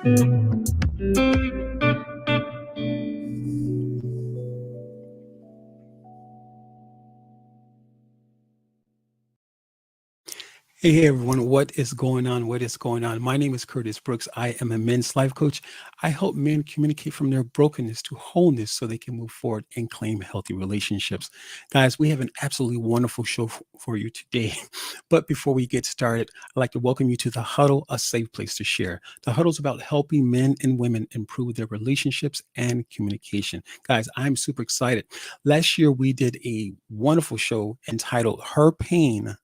Hey everyone, what is going on? What is going on? My name is Curtis Brooks. I am a men's life coach. I help men communicate from their brokenness to wholeness so they can move forward and claim healthy relationships. Guys, we have an absolutely wonderful show for you today. But before we get started, I'd like to welcome you to The Huddle, a safe place to share. The Huddle is about helping men and women improve their relationships and communication. Guys, I'm super excited. Last year, we did a wonderful show entitled Her Pain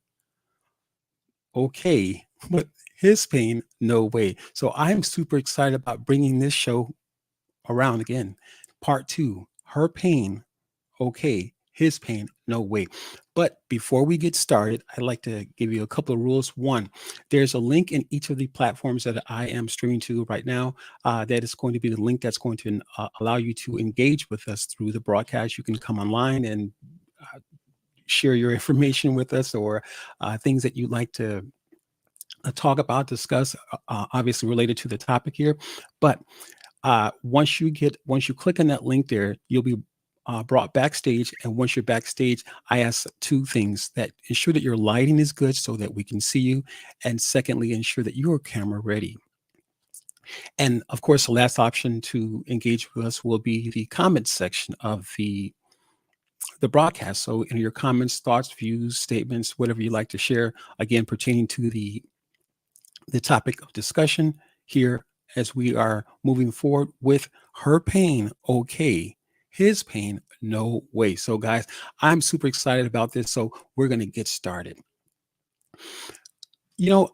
okay, but his pain, no way. So I'm super excited about bringing this show around again. Part two, her pain, okay, his pain, no way. But before we get started, I'd like to give you a couple of rules. One, there's a link in each of the platforms that I am streaming to right now. That is going to be the link that's going to allow you to engage with us through the broadcast. You can come online and share your information with us or things that you'd like to talk about, discuss, obviously related to the topic here. But once you click on that link there, you'll be brought backstage. And once you're backstage, I ask two things: that ensure that your lighting is good so that we can see you, and secondly, ensure that you're camera ready. And of course, the last option to engage with us will be the comments section of the broadcast. So in your comments, thoughts, views, statements, whatever you like to share, again, pertaining to the topic of discussion here as we are moving forward with her pain, okay, his pain, no way. So, guys, I'm super excited about this. So, we're going to get started.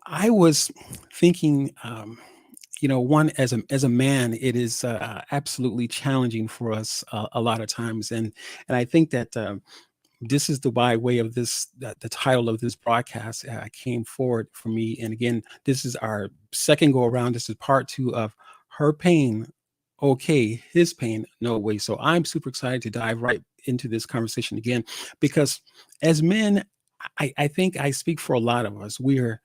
I was thinking, one as a man, it is absolutely challenging for us a lot of times, and I think that this is the by way of the title of this broadcast came forward for me. And again, this is our second go around. This is part two of her pain, okay, his pain, no way. So I'm super excited to dive right into this conversation again, because as men, I think I speak for a lot of us. We're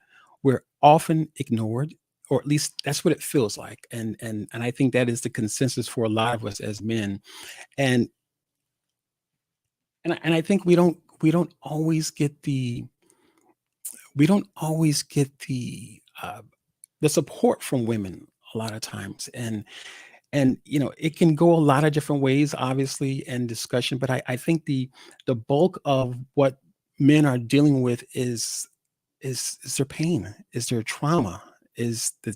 often ignored, or at least that's what it feels like. And I think that is the consensus for a lot of us as men. And and I think we don't always get the support from women a lot of times. And it can go a lot of different ways, obviously, and discussion. But I think the bulk of what men are dealing with is their pain, is their trauma, is the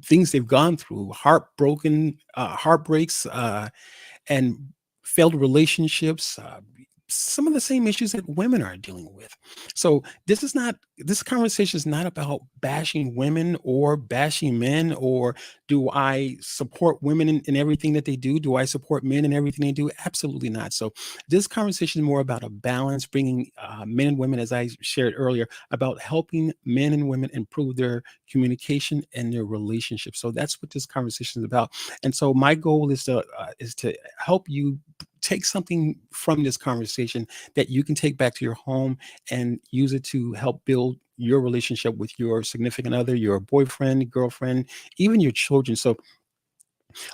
things they've gone through, heartbreaks, and failed relationships, some of the same issues that women are dealing with. So this conversation is not about bashing women or bashing men, or do I support women in everything that they do? Do I support men in everything they do? Absolutely not. So this conversation is more about a balance, bringing men and women, as I shared earlier, about helping men and women improve their communication and their relationships. So that's what this conversation is about. And so my goal is to help you take something from this conversation that you can take back to your home and use it to help build your relationship with your significant other, your boyfriend, girlfriend, even your children. So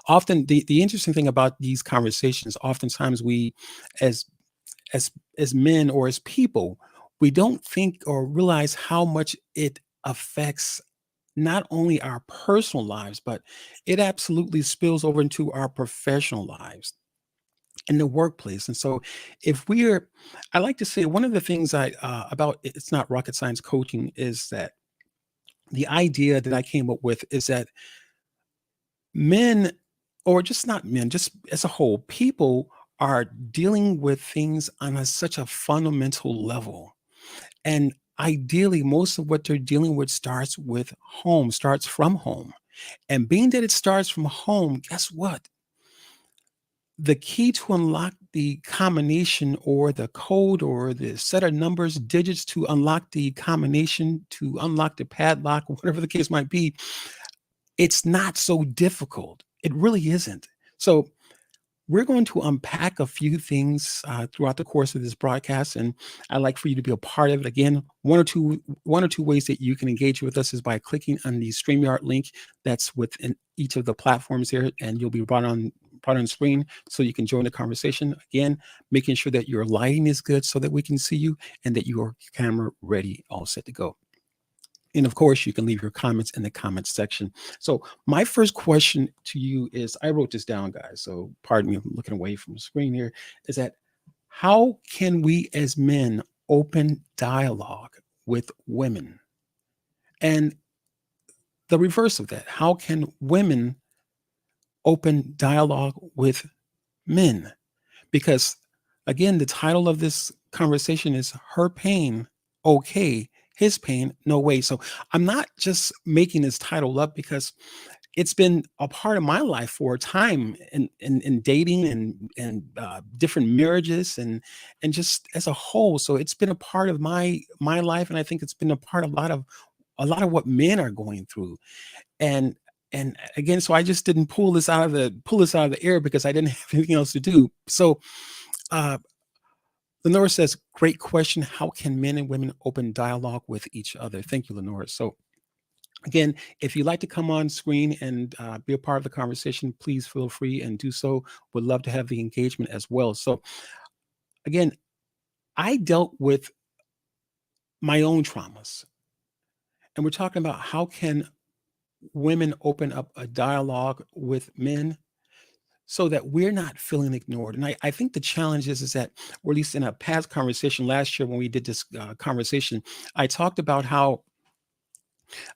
often the interesting thing about these conversations, oftentimes we as as men or as people, we don't think or realize how much it affects not only our personal lives, but it absolutely spills over into our professional lives in the workplace. And so if we're I like to say one of the things about it's not rocket science coaching is that the idea that I came up with is that men, or just not men, just as a whole, people are dealing with things on such a fundamental level. And ideally, most of what they're dealing with starts with home, starts from home. And being that it starts from home, guess what? The key to unlock the combination or the code or the set of numbers, digits to unlock the combination, to unlock the padlock, whatever the case might be, it's not so difficult. It really isn't. So we're going to unpack a few things throughout the course of this broadcast, and I'd like for you to be a part of it. Again, one or two ways that you can engage with us is by clicking on the StreamYard link that's within each of the platforms here, and you'll be brought on screen so you can join the conversation. Again, making sure that your lighting is good so that we can see you and that your camera ready, all set to go. And of course, you can leave your comments in the comments section. So my first question to you is, I wrote this down, guys, so pardon me, I'm looking away from the screen here, is that how can we as men open dialogue with women? And the reverse of that, how can women open dialogue with men? Because again, the title of this conversation is Her Pain, Okay, His Pain, No Way. So I'm not just making this title up because it's been a part of my life for a time in dating and different marriages and just as a whole. So it's been a part of my life, and I think it's been a part of a lot of what men are going through. And and again, so I just didn't pull this out of the air because I didn't have anything else to do. So uh, Lenora says, great question. How can men and women open dialogue with each other? Thank you, Lenora. So again, if you'd like to come on screen and be a part of the conversation, please feel free and do so. Would love to have the engagement as well. So again, I dealt with my own traumas, and we're talking about how can women open up a dialogue with men so that we're not feeling ignored. And I think the challenge is that, or at least in a past conversation last year when we did this conversation, I talked about how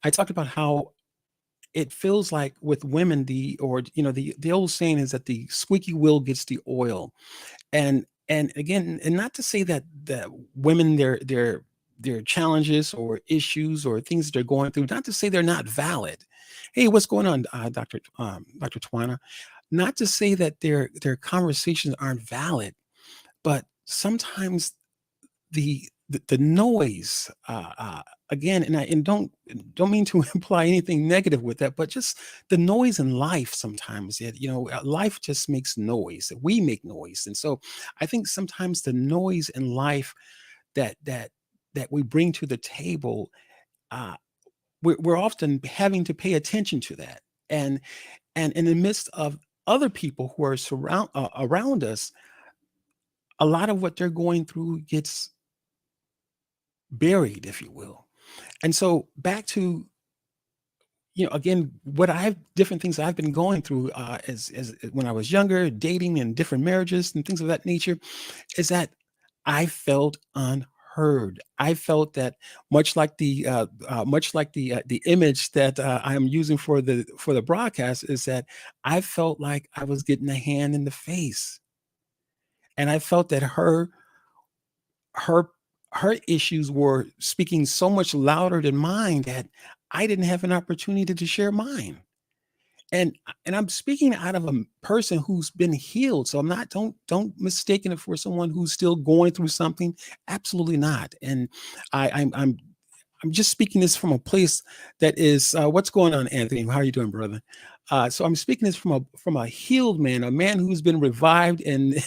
I talked about how it feels like with women, the old saying is that the squeaky wheel gets the oil. And again, and not to say that women, their challenges or issues or things that they're going through, not to say they're not valid. Hey, what's going on, Dr. Twana? Not to say that their conversations aren't valid, but sometimes the noise, again, and don't mean to imply anything negative with that, but just the noise in life sometimes, life just makes noise. We make noise. And so I think sometimes the noise in life that we bring to the table, uh, we're often having to pay attention to that. And in the midst of other people who are around us, a lot of what they're going through gets buried, if you will. And so back to, again, what I've different things I've been going through, as when I was younger, dating and different marriages and things of that nature, is that I felt unheard. I felt that, much like the image that I am using for the broadcast, is that I felt like I was getting a hand in the face, and I felt that her her issues were speaking so much louder than mine that I didn't have an opportunity to share mine. And I'm speaking out of a person who's been healed. So I'm not don't mistaken it for someone who's still going through something. Absolutely not. And I'm just speaking this from a place that is, what's going on, Anthony? How are you doing, brother? So I'm speaking this from a healed man, a man who's been revived and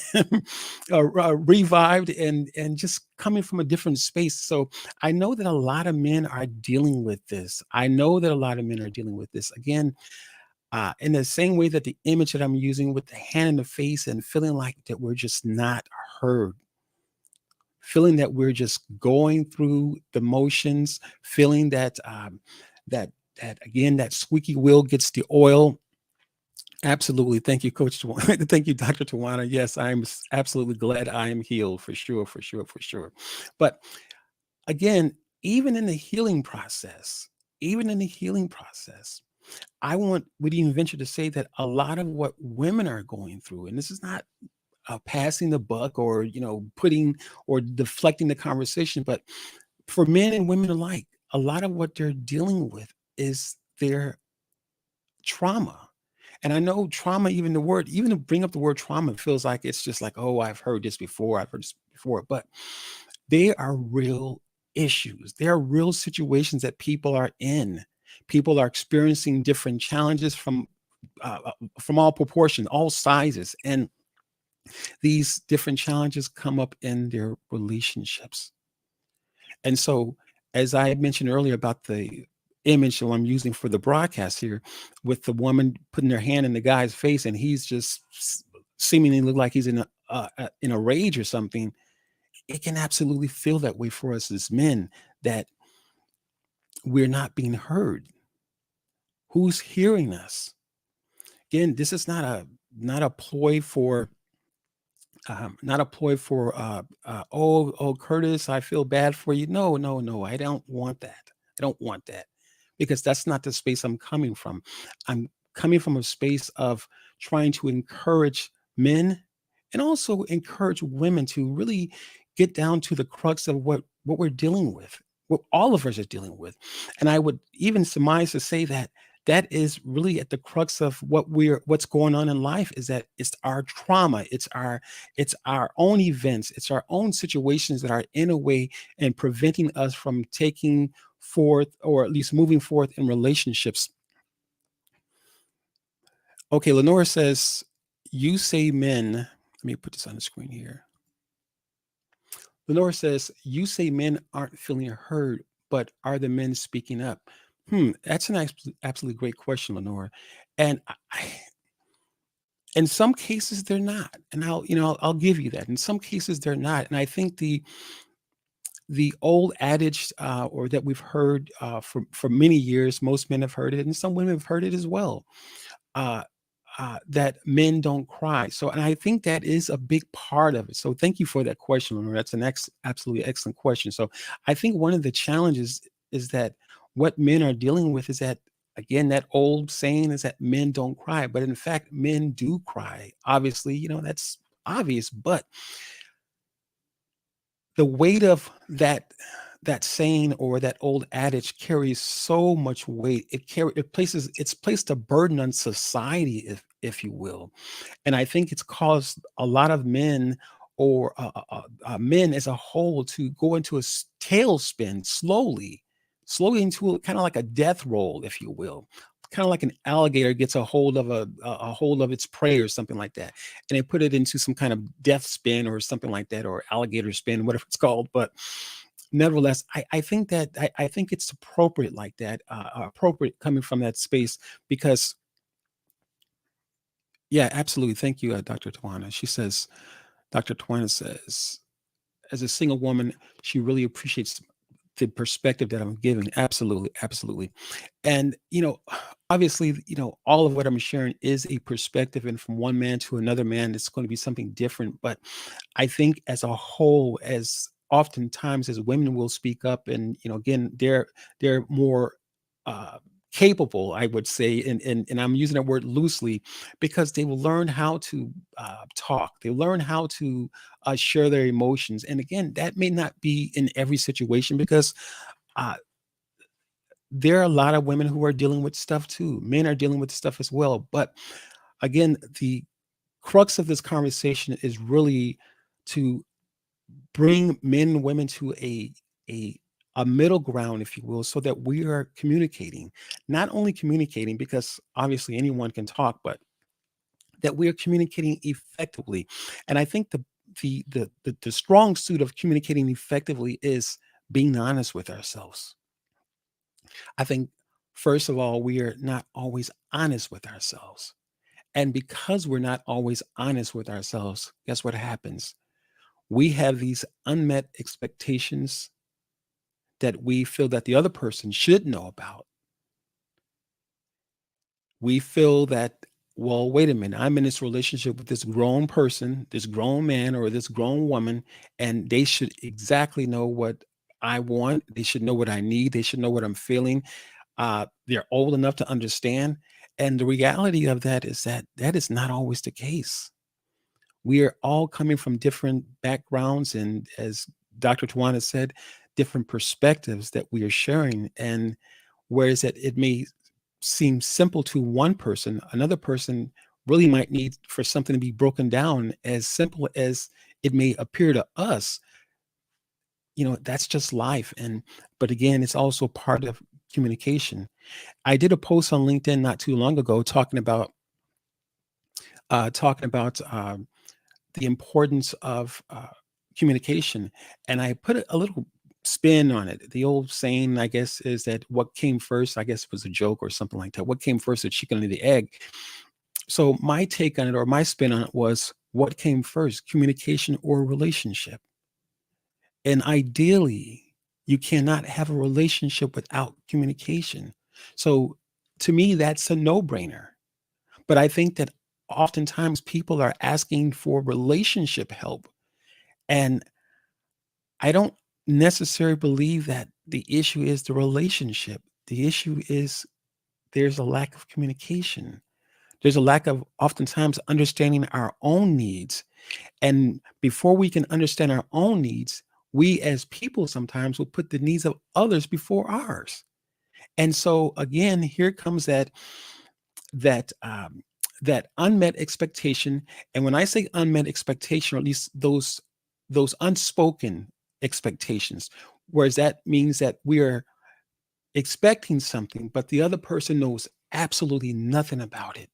revived and just coming from a different space. So I know that a lot of men are dealing with this. I know that a lot of men are dealing with this. Again, in the same way that the image that I'm using with the hand in the face and feeling like that we're just not heard, feeling that we're just going through the motions, feeling that again, that squeaky wheel gets the oil. Absolutely. Thank you, Coach Tawana. Thank you, Dr. Tawana. Yes, I'm absolutely glad I am healed, for sure, for sure, for sure. But again, even in the healing process, even in the healing process, would even venture to say that a lot of what women are going through, and this is not passing the buck or putting or deflecting the conversation, but for men and women alike, a lot of what they're dealing with is their trauma. And I know trauma, even to bring up the word trauma, feels like it's just like, oh, I've heard this before, I've heard this before. But they are real issues. There are real situations that people are in. People are experiencing different challenges from all proportions, all sizes. And These different challenges come up in their relationships. And so, as I had mentioned earlier about the image that I'm using for the broadcast here, with the woman putting her hand in the guy's face, and he's just seemingly look like he's in a rage or something. It can absolutely feel that way for us as men, that we're not being heard. Who's hearing us? Again, this is not a ploy for not a ploy for oh Curtis, I feel bad for you. No, no, no, I don't want that. I don't want that, because that's not the space I'm coming from. I'm coming from a space of trying to encourage men and also encourage women to really get down to the crux of what we're dealing with, what all of us are dealing with. And I would even surmise to say that that is really at the crux of what's going on in life, is that it's our trauma, it's our own events, it's our own situations that are in a way and preventing us from taking forth, or at least moving forth in relationships. Okay, Lenora says, you say men, let me put this on the screen here. Lenora says, you say men aren't feeling heard, but are the men speaking up? That's an absolutely great question, Lenora. And in some cases they're not. And I'll give you that. In some cases they're not. And I think the old adage, or that we've heard for many years, most men have heard it, and some women have heard it as well. Uh, that men don't cry. So, and I think that is a big part of it. So, thank you for that question, Lenore. That's an absolutely excellent question. So, I think one of the challenges is that what men are dealing with is that, again, that old saying is that men don't cry, but in fact, men do cry. Obviously, that's obvious, but the weight of that saying or that old adage carries so much weight. It's placed a burden on society, if you will. And I think it's caused a lot of men, or men as a whole, to go into a tailspin slowly into kind of like a death roll, if you will. Kind of like an alligator gets a hold of a hold of its prey or something like that, and they put it into some kind of death spin or something like that, or alligator spin, whatever it's called. But nevertheless, I think it's appropriate like that, appropriate coming from that space, because yeah, absolutely. Thank you, Dr. Tawana. Dr. Tawana says, as a single woman, she really appreciates the perspective that I'm giving. Absolutely, absolutely. And obviously, all of what I'm sharing is a perspective, and from one man to another man, it's going to be something different. But I think as a whole, as oftentimes as women will speak up, and again, they're more capable, I would say, and I'm using that word loosely, because they will learn how to talk. They learn how to share their emotions. And again, that may not be in every situation, because uh, there are a lot of women who are dealing with stuff too. Men are dealing with stuff as well. But again, the crux of this conversation is really to bring men and women to a a middle ground, if you will, so that we are communicating. Not only communicating, because obviously anyone can talk, but that we are communicating effectively. And I think the strong suit of communicating effectively is being honest with ourselves. I think, first of all, we are not always honest with ourselves. And because we're not always honest with ourselves, guess what happens? We have these unmet expectations that we feel that the other person should know about. We feel that, well, wait a minute, I'm in this relationship with this grown person, this grown man, or this grown woman, and they should exactly know what I want. They should know what I need. They should know what I'm feeling. They're old enough to understand. And the reality of that is that that is not always the case. We are all coming from different backgrounds, and as Dr. Tawana said, different perspectives that we are sharing. And whereas that it may seem simple to one person, another person really might need for something to be broken down as simple as it may appear to us. That's just life. And but again, it's also part of communication. I did a post on LinkedIn not too long ago talking about the importance of communication, and I put a little spin on it. The old saying, I guess, is that what came first, I guess it was a joke or something like that. What came first, the chicken or the egg? So my take on it, or my spin on it, was what came first, communication or relationship? And ideally, you cannot have a relationship without communication. So to me, that's a no brainer. But I think that oftentimes people are asking for relationship help. And I don't necessarily believe that the issue is the relationship. The issue is there's a lack of communication. There's a lack of oftentimes understanding our own needs. And before we can understand our own needs, we as people sometimes will put the needs of others before ours. And so again, here comes that that unmet expectation. And when I say unmet expectation, or at least those unspoken expectations, whereas that means that we are expecting something, but the other person knows absolutely nothing about it.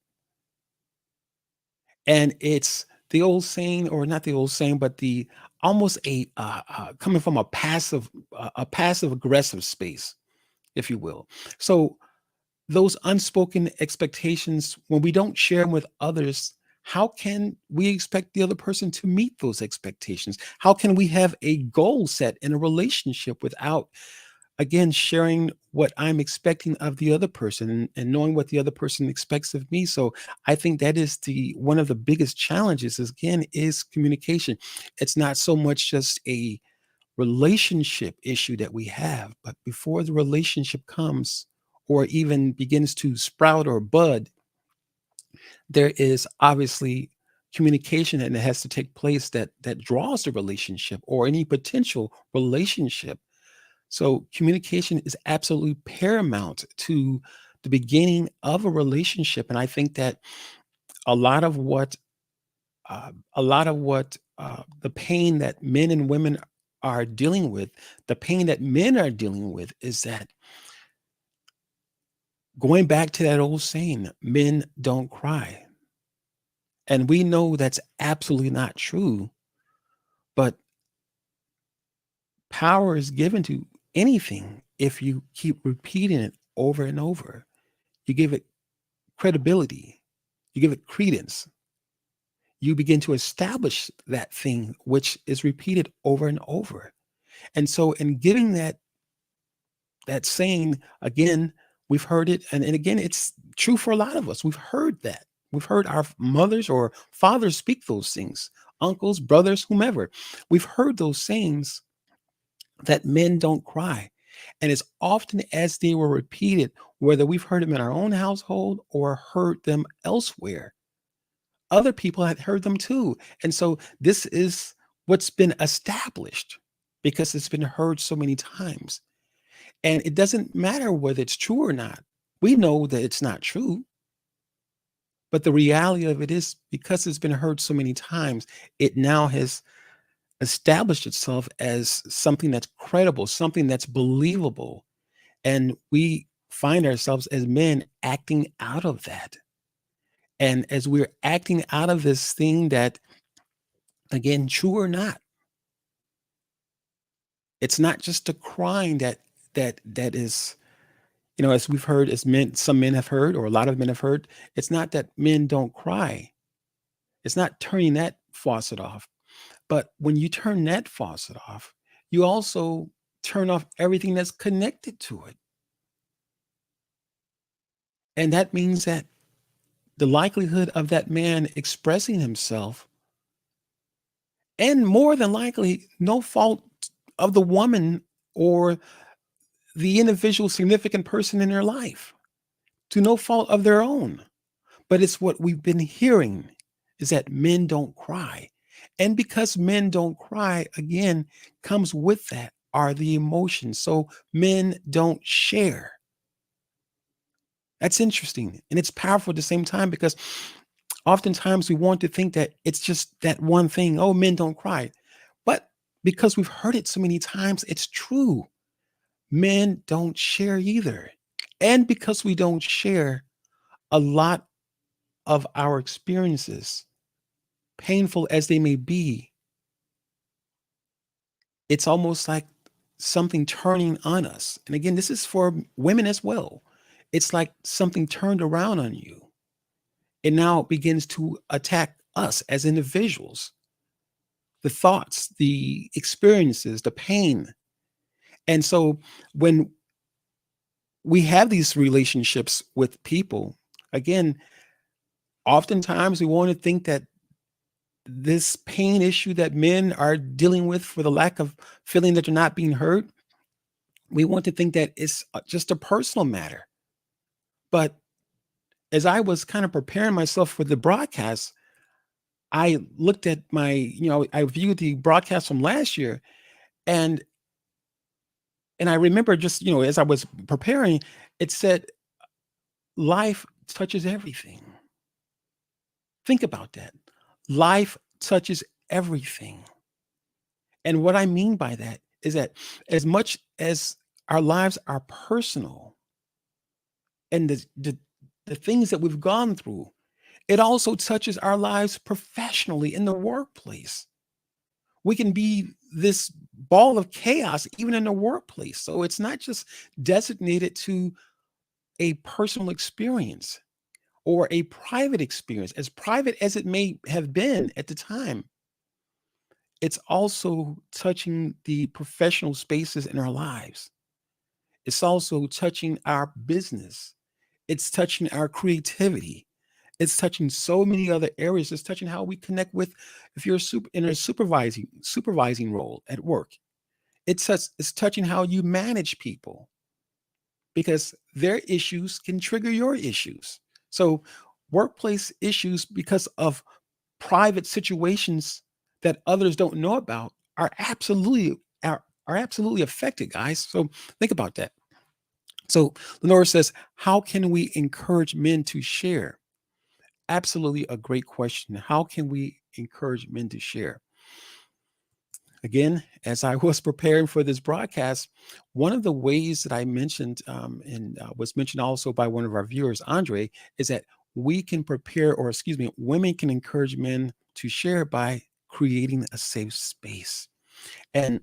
And it's the old saying, or not the old saying, but the almost coming from a passive aggressive space, if you will. So those unspoken expectations, when we don't share them with others, how can we expect the other person to meet those expectations? How can we have a goal set in a relationship without, again, sharing what I'm expecting of the other person, and knowing what the other person expects of me? So I think that is the one of the biggest challenges is, again, is communication. It's not so much just a relationship issue that we have, but before the relationship comes or even begins to sprout or bud, there is obviously communication that has to take place that draws the relationship or any potential relationship. So communication is absolutely paramount to the beginning of a relationship. And I think that a lot of what the pain that men and women are dealing with, the pain that men are dealing with, is that going back to that old saying, men don't cry. And we know that's absolutely not true, but power is given to anything if you keep repeating it over and over. You give it credibility, you give it credence, you begin to establish that thing which is repeated over and over. And so in giving that saying, again, we've heard it, and again, it's true for a lot of us. We've heard that. We've heard our mothers or fathers speak those things, uncles, brothers, whomever. We've heard those sayings that men don't cry. And as often as they were repeated, whether we've heard them in our own household or heard them elsewhere, other people had heard them too. And so this is what's been established because it's been heard so many times. And it doesn't matter whether it's true or not. We know that it's not true. But the reality of it is, because it's been heard so many times, it now has established itself as something that's credible, something that's believable. And we find ourselves as men acting out of that. And as we're acting out of this thing that, again, true or not, it's not just the crying that is, as we've heard, as men, some men have heard, or a lot of men have heard, it's not that men don't cry. It's not turning that faucet off. But when you turn that faucet off, you also turn off everything that's connected to it. And that means that the likelihood of that man expressing himself, and more than likely, no fault of the woman or the individual significant person in their life, to no fault of their own. But it's what we've been hearing is that men don't cry. And because men don't cry, again, comes with that are the emotions. So men don't share. That's interesting. And it's powerful at the same time because oftentimes we want to think that it's just that one thing. Oh, men don't cry. But because we've heard it so many times, it's true. Men don't share either. And because we don't share, a lot of our experiences painful as they may be, it's almost like something turning on us. And again, this is for women as well. It's like something turned around on you. It now begins to attack us as individuals, the thoughts, the experiences, the pain. And so when we have these relationships with people, again, oftentimes we want to think that this pain issue that men are dealing with for the lack of feeling that they're not being heard, we want to think that it's just a personal matter. But as I was kind of preparing myself for the broadcast, I looked at I viewed the broadcast from last year, and I remember just, as I was preparing, it said, life touches everything. Think about that. Life touches everything. And what I mean by that is that as much as our lives are personal and the things that we've gone through, it also touches our lives professionally in the workplace. We can be this ball of chaos even in the workplace. So it's not just designated to a personal experience or a private experience, as private as it may have been at the time. It's also touching the professional spaces in our lives. It's also touching our business. It's touching our creativity. It's touching so many other areas. It's touching how we connect with, if you're in a supervising role at work. It's touching how you manage people, because their issues can trigger your issues. So workplace issues, because of private situations that others don't know about, are absolutely affected, guys. So think about that. So Lenora says, how can we encourage men to share? Absolutely a great question. How can we encourage men to share? Again, as I was preparing for this broadcast, one of the ways that I mentioned, and was mentioned also by one of our viewers, Andre, is that we can prepare, or excuse me, women can encourage men to share by creating a safe space. And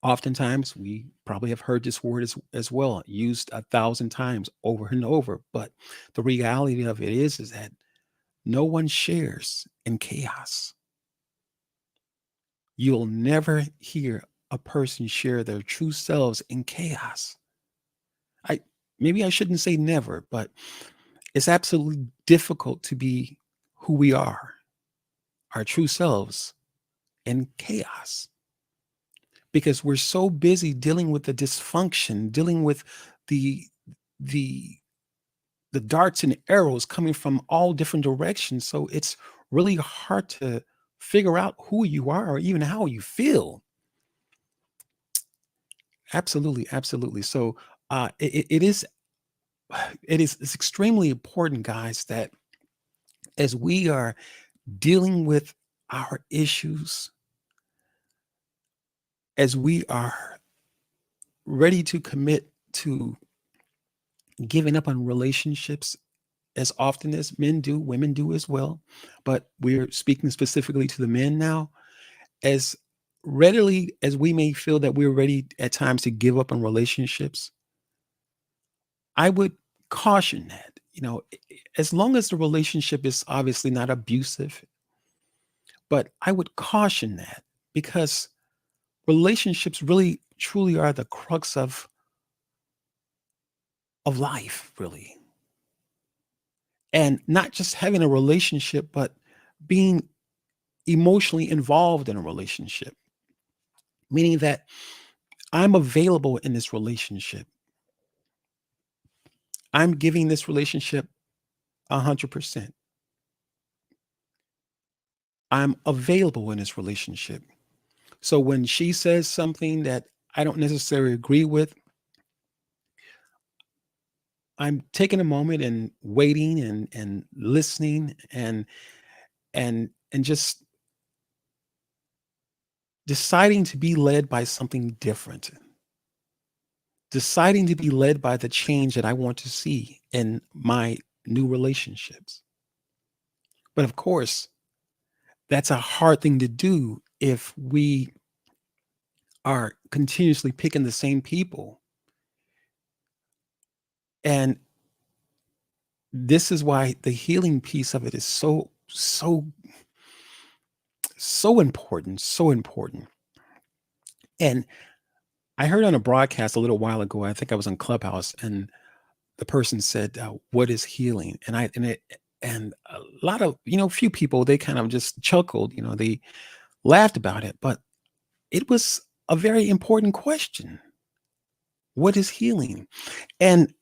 oftentimes we probably have heard this word as well, used 1,000 times over and over. But the reality of it is that no one shares in chaos. You'll never hear a person share their true selves in chaos. I Maybe I shouldn't say never, but it's absolutely difficult to be who we are, our true selves, in chaos, because we're so busy dealing with the dysfunction, dealing with the the the darts and arrows coming from all different directions. So it's really hard to figure out who you are or even how you feel. Absolutely, absolutely. So it is it's extremely important, guys, that as we are dealing with our issues, as we are ready to commit to giving up on relationships, as often as men do, women do as well, but we're speaking specifically to the men now, as readily as we may feel that we're ready at times to give up on relationships, I would caution that, as long as the relationship is obviously not abusive, but I would caution that, because relationships really truly are the crux of life, really. And not just having a relationship, but being emotionally involved in a relationship, meaning that I'm available in this relationship. I'm giving this relationship 100%. I'm available in this relationship. So when she says something that I don't necessarily agree with, I'm taking a moment and waiting and listening and just deciding to be led by something different, deciding to be led by the change that I want to see in my new relationships. But of course, That's a hard thing to do if we are continuously picking the same people. And this is why the healing piece of it is so important, so important. And I heard on a broadcast a little while ago, I think I was on Clubhouse, and the person said, "What is healing?" And a lot of, few people, they kind of just chuckled, they laughed about it, but it was a very important question. What is healing? And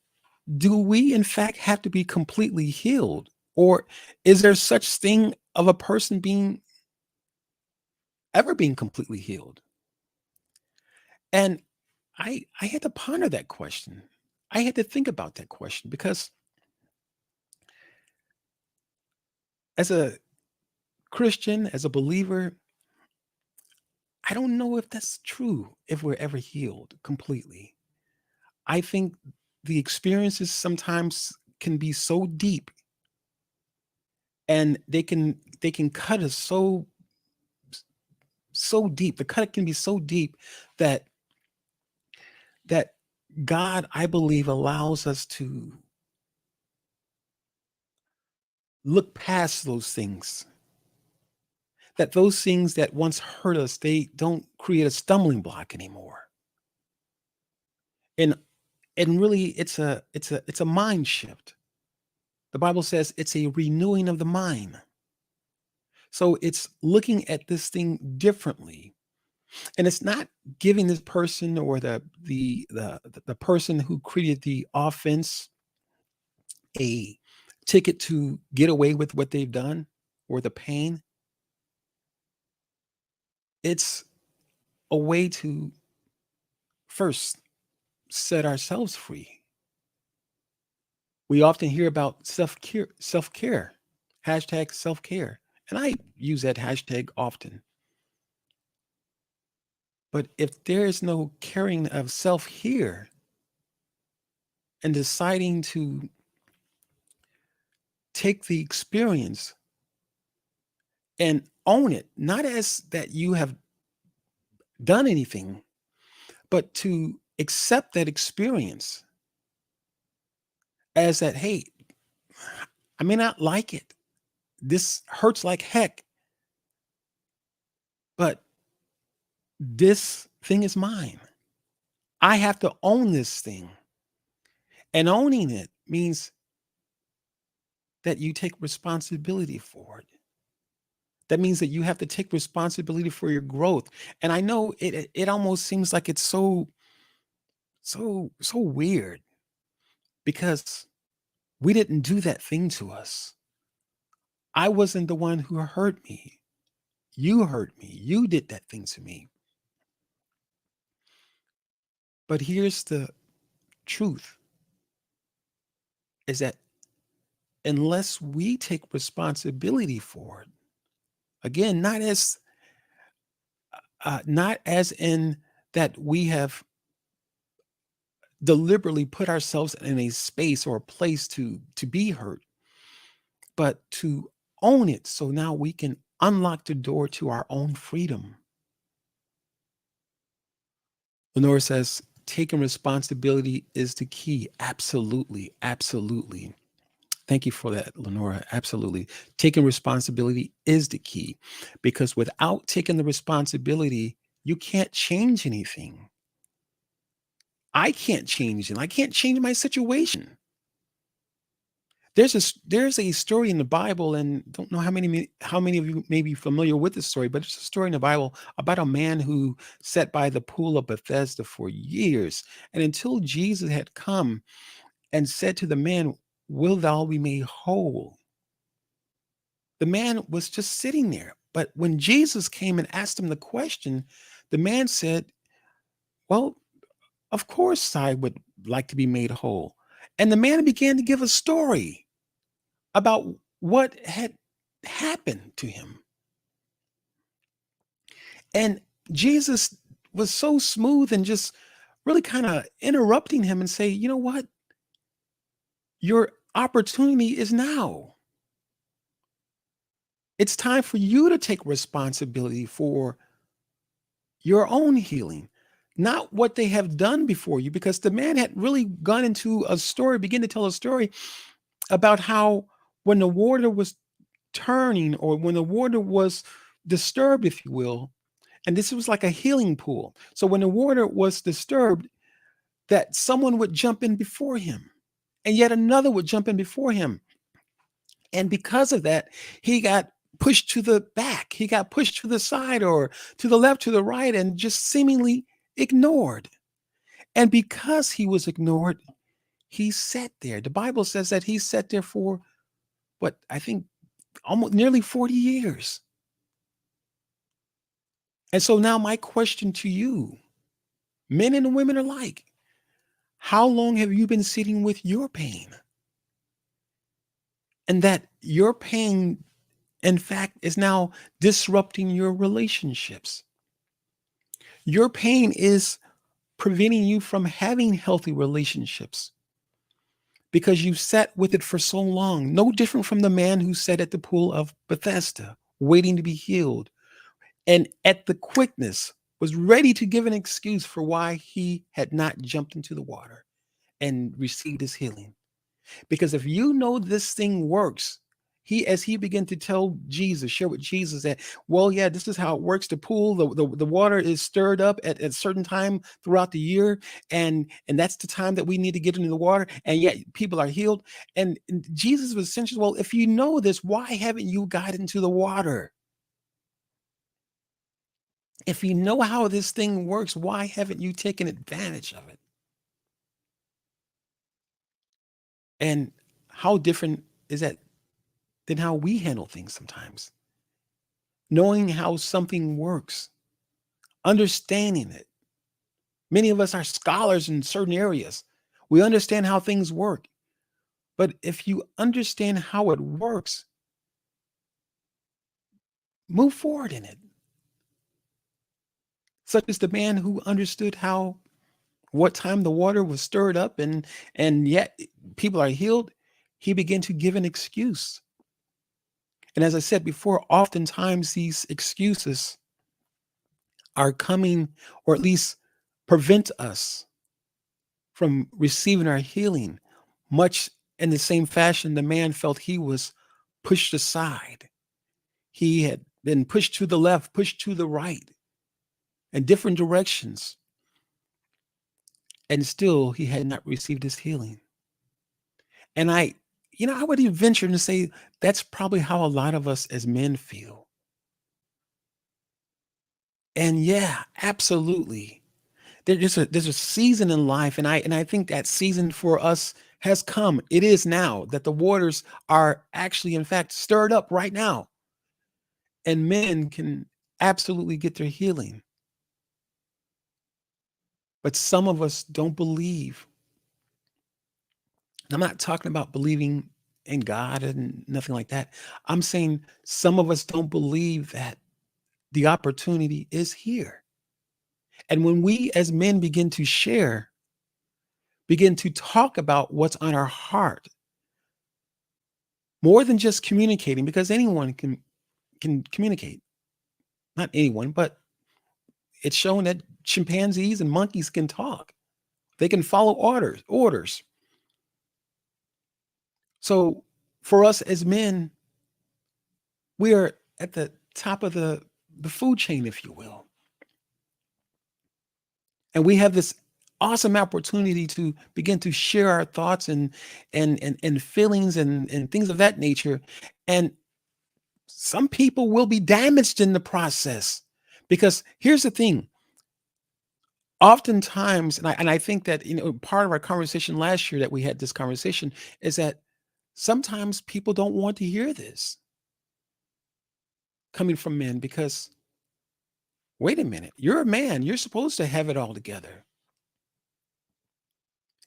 do we in fact have to be completely healed? Or is there such thing of a person being completely healed? And I had to ponder that question. I had to think about that question because as a Christian, as a believer, I don't know if that's true, if we're ever healed completely. I think the experiences sometimes can be so deep, and they can cut us so deep. The cut can be so deep that that God, I believe, allows us to look past those things. That those things that once hurt us, they don't create a stumbling block anymore. And really, it's a mind shift. The Bible says it's a renewing of the mind. So it's looking at this thing differently. And it's not giving this person or the person who created the offense a ticket to get away with what they've done or the pain. It's a way to first set ourselves free. We often hear about self-care, hashtag self-care. And I use that hashtag often. But if there is no caring of self here and deciding to take the experience and own it, not as that you have done anything, but to accept that experience as that, hey, I may not like it. This hurts like heck, but this thing is mine. I have to own this thing. And owning it means that you take responsibility for it. That means that you have to take responsibility for your growth. And I know it almost seems like it's so weird because we didn't do that thing to us. I wasn't the one who hurt me. You hurt me. You did that thing to me. But here's the truth is that unless we take responsibility for it, again, not as in that we have deliberately put ourselves in a space or a place to be hurt, but to own it so now we can unlock the door to our own freedom. Lenore says, taking responsibility is the key. Absolutely. Absolutely. Thank you for that, Lenora. Absolutely. Taking responsibility is the key because without taking the responsibility, you can't change anything. I can't change it. I can't change my situation. There's a story in the Bible, and don't know how many of you may be familiar with this story, but it's a story in the Bible about a man who sat by the pool of Bethesda for years, and until Jesus had come and said to the man, "Will thou be made whole?" The man was just sitting there. But when Jesus came and asked him the question, the man said, "Well, of course I would like to be made whole." And the man began to give a story about what had happened to him. And Jesus was so smooth and just really kind of interrupting him and say, "You know what? Your opportunity is now. It's time for you to take responsibility for your own healing, not what they have done before you, because the man had really gone into a story, begin to tell a story about how when the water was turning, or when the water was disturbed, if you will, and this was like a healing pool. So when the water was disturbed, that someone would jump in before him, and yet another would jump in before him. And because of that, he got pushed to the back, he got pushed to the side, or to the left, to the right, and just seemingly ignored. And because he was ignored, he sat there. The Bible says that he sat there for what, I think, almost nearly 40 years. And so now my question to you, men and women alike, how long have you been sitting with your pain? And that your pain, in fact, is now disrupting your relationships. Your pain is preventing you from having healthy relationships because you sat with it for so long. No different from the man who sat at the pool of Bethesda, waiting to be healed, and at the quickness was ready to give an excuse for why he had not jumped into the water and received his healing. Because if you know this thing works, as he began to tell Jesus, share with Jesus that, well, yeah, this is how it works. The pool, the water is stirred up at a certain time throughout the year, and that's the time that we need to get into the water, and yet people are healed. And Jesus was essentially, well, if you know this, why haven't you got into the water? If you know how this thing works, why haven't you taken advantage of it? And how different is that than how we handle things sometimes? Knowing how something works, understanding it. Many of us are scholars in certain areas. We understand how things work. But if you understand how it works, move forward in it. Such as the man who understood how, what time the water was stirred up, and yet people are healed, he began to give an excuse. And as I said before, oftentimes these excuses are coming, or at least prevent us from receiving our healing, much in the same fashion the man felt he was pushed aside. He had been pushed to the left, pushed to the right, in different directions, and still he had not received his healing. And I would even venture to say that's probably how a lot of us as men feel. And yeah, absolutely. There's a season in life, and I think that season for us has come. It is now that the waters are actually, in fact, stirred up right now, and men can absolutely get their healing. But some of us don't believe. I'm not talking about believing in God and nothing like that. I'm saying some of us don't believe that the opportunity is here. And when we as men begin to share, begin to talk about what's on our heart, more than just communicating, because anyone can communicate. Not anyone, but it's shown that chimpanzees and monkeys can talk. They can follow orders. So for us as men, we are at the top of the food chain, if you will. And we have this awesome opportunity to begin to share our thoughts and feelings and things of that nature. And some people will be damaged in the process. Because here's the thing, oftentimes, and I think that, part of our conversation last year that we had this conversation is that sometimes people don't want to hear this coming from men, because wait a minute, you're a man, you're supposed to have it all together.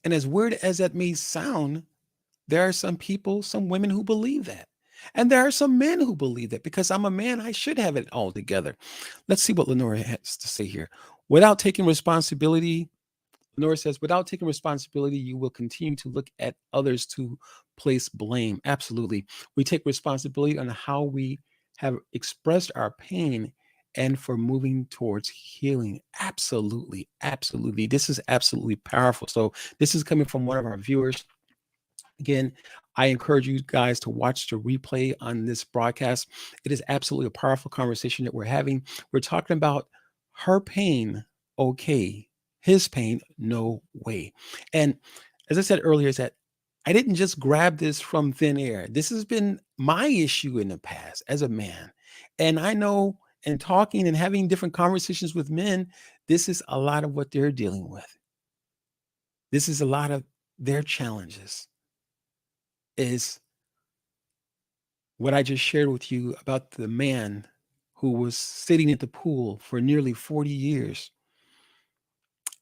And as weird as that may sound, there are some people, some women who believe that. And there are some men who believe that because I'm a man, I should have it all together. Let's see what Lenora has to say here. Without taking responsibility, Lenora says, without taking responsibility, you will continue to look at others to place blame. Absolutely. We take responsibility on how we have expressed our pain and for moving towards healing. Absolutely. Absolutely. This is absolutely powerful. So, this is coming from one of our viewers. Again, I encourage you guys to watch the replay on this broadcast. It is absolutely a powerful conversation that we're having. We're talking about her pain, okay, his pain, no way. And as I said earlier, is that I didn't just grab this from thin air. This has been my issue in the past as a man. And I know, and talking and having different conversations with men, this is a lot of what they're dealing with. This is a lot of their challenges, is what I just shared with you about the man who was sitting at the pool for nearly 40 years,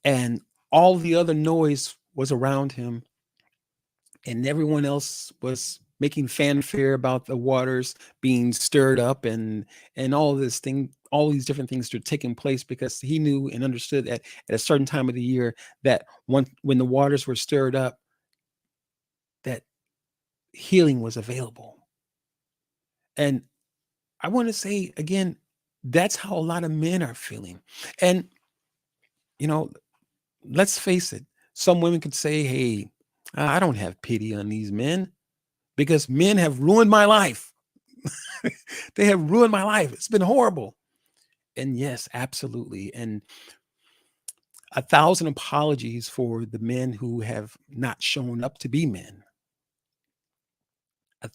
and all the other noise was around him, and everyone else was making fanfare about the waters being stirred up, and all these different things are taking place, because he knew and understood that at a certain time of the year, that when the waters were stirred up, that healing was available. And I want to say again, that's how a lot of men are feeling. And, you know, let's face it, some women could say, hey, I don't have pity on these men because men have ruined my life. They have ruined my life. It's been horrible. And yes, absolutely. And 1,000 apologies for the men who have not shown up to be men.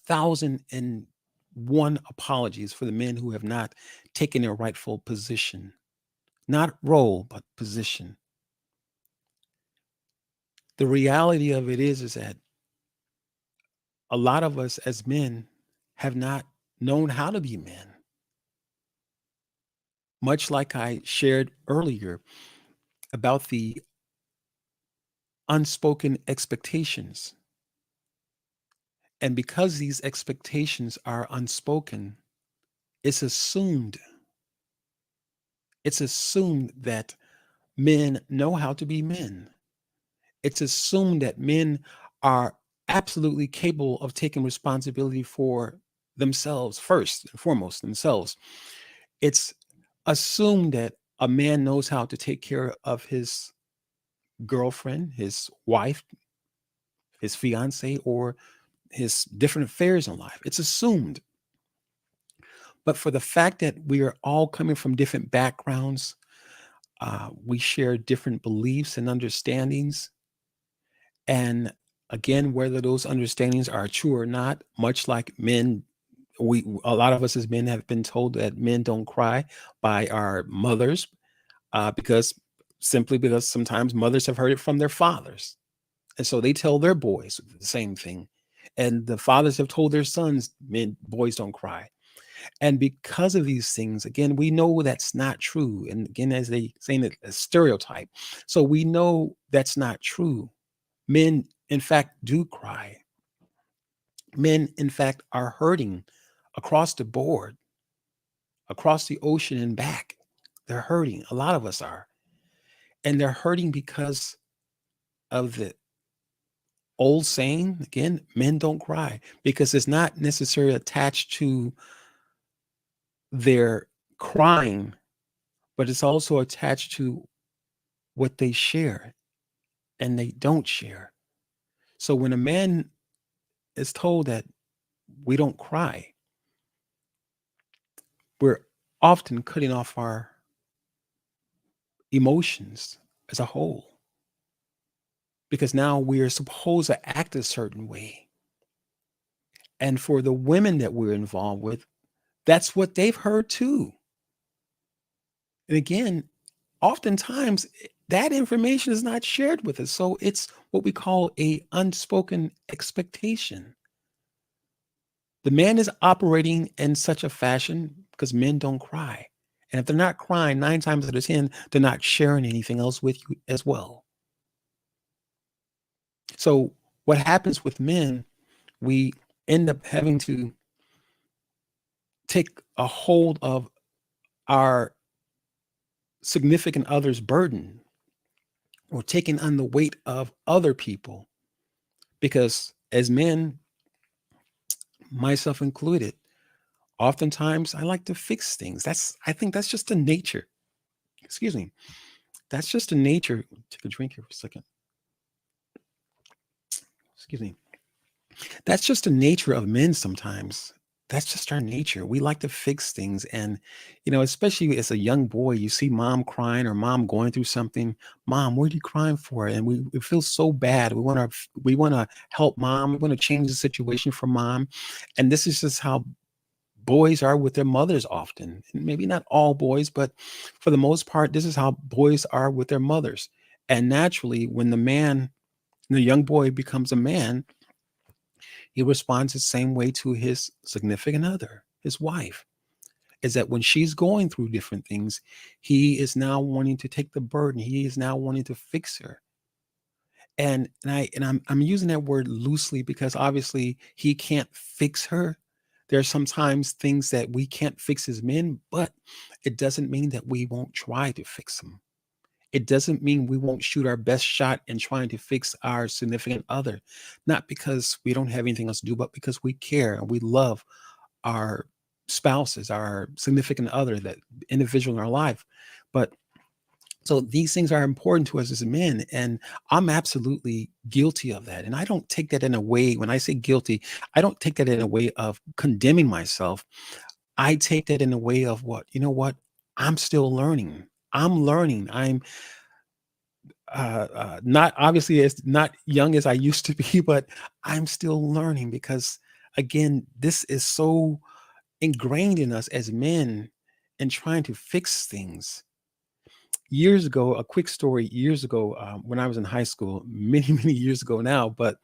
1,001 apologies for the men who have not taken their rightful position, not role, but position. The reality of it is that a lot of us as men have not known how to be men. Much like I shared earlier about the unspoken expectations. And because these expectations are unspoken, it's assumed, it's assumed that men know how to be men. It's assumed that men are absolutely capable of taking responsibility for themselves, first and foremost, themselves. It's assumed that a man knows how to take care of his girlfriend, his wife, his fiance, or his different affairs in life. It's assumed. But for the fact that we are all coming from different backgrounds, we share different beliefs and understandings. And again, whether those understandings are true or not, much like men, a lot of us as men have been told that men don't cry by our mothers, because simply because sometimes mothers have heard it from their fathers. And so they tell their boys the same thing. And the fathers have told their sons, men, boys don't cry. And because of these things, again, we know that's not true. And again, as they say, it a stereotype. So we know that's not true. Men, in fact, do cry. Men, in fact, are hurting across the board, across the ocean and back. They're hurting. A lot of us are. And they're hurting because of the old saying, again, men don't cry, because it's not necessarily attached to their crying, but it's also attached to what they share and they don't share. So when a man is told that we don't cry, we're often cutting off our emotions as a whole, because now we are supposed to act a certain way. And for the women that we're involved with, that's what they've heard too. And again, oftentimes that information is not shared with us. So it's what we call a unspoken expectation. The man is operating in such a fashion because men don't cry. And if they're not crying, 9 times out of 10, they're not sharing anything else with you as well. So what happens with men, we end up having to take a hold of our significant other's burden, or taking on the weight of other people. Because as men, myself included, Oftentimes, I like to fix things. I think that's just the nature. Excuse me. That's just the nature. Take a drink here for a second. Excuse me. That's just the nature of men sometimes. That's just our nature. We like to fix things. And, especially as a young boy, you see mom crying or mom going through something. Mom, what are you crying for? And we feel so bad. We want to help mom. We want to change the situation for mom. And this is just how boys are with their mothers often. And maybe not all boys, but for the most part, this is how boys are with their mothers. And naturally, when the young boy becomes a man, he responds the same way to his significant other, his wife, is that when she's going through different things, he is now wanting to take the burden. He is now wanting to fix her. And I'm using that word loosely because obviously he can't fix her. There are sometimes things that we can't fix as men, but it doesn't mean that we won't try to fix them. It doesn't mean we won't shoot our best shot in trying to fix our significant other, not because we don't have anything else to do, but because we care and we love our spouses, our significant other, that individual in our life. But so these things are important to us as men, and I'm absolutely guilty of that. And I don't take that in a way, when I say guilty, I don't take that in a way of condemning myself. I take that in a way of what, you know what? I'm still learning. I'm learning. I'm not obviously as not young as I used to be, but I'm still learning because again, this is so ingrained in us as men and trying to fix things. Years ago, a quick story, years ago, when I was in high school, many, many years ago now, but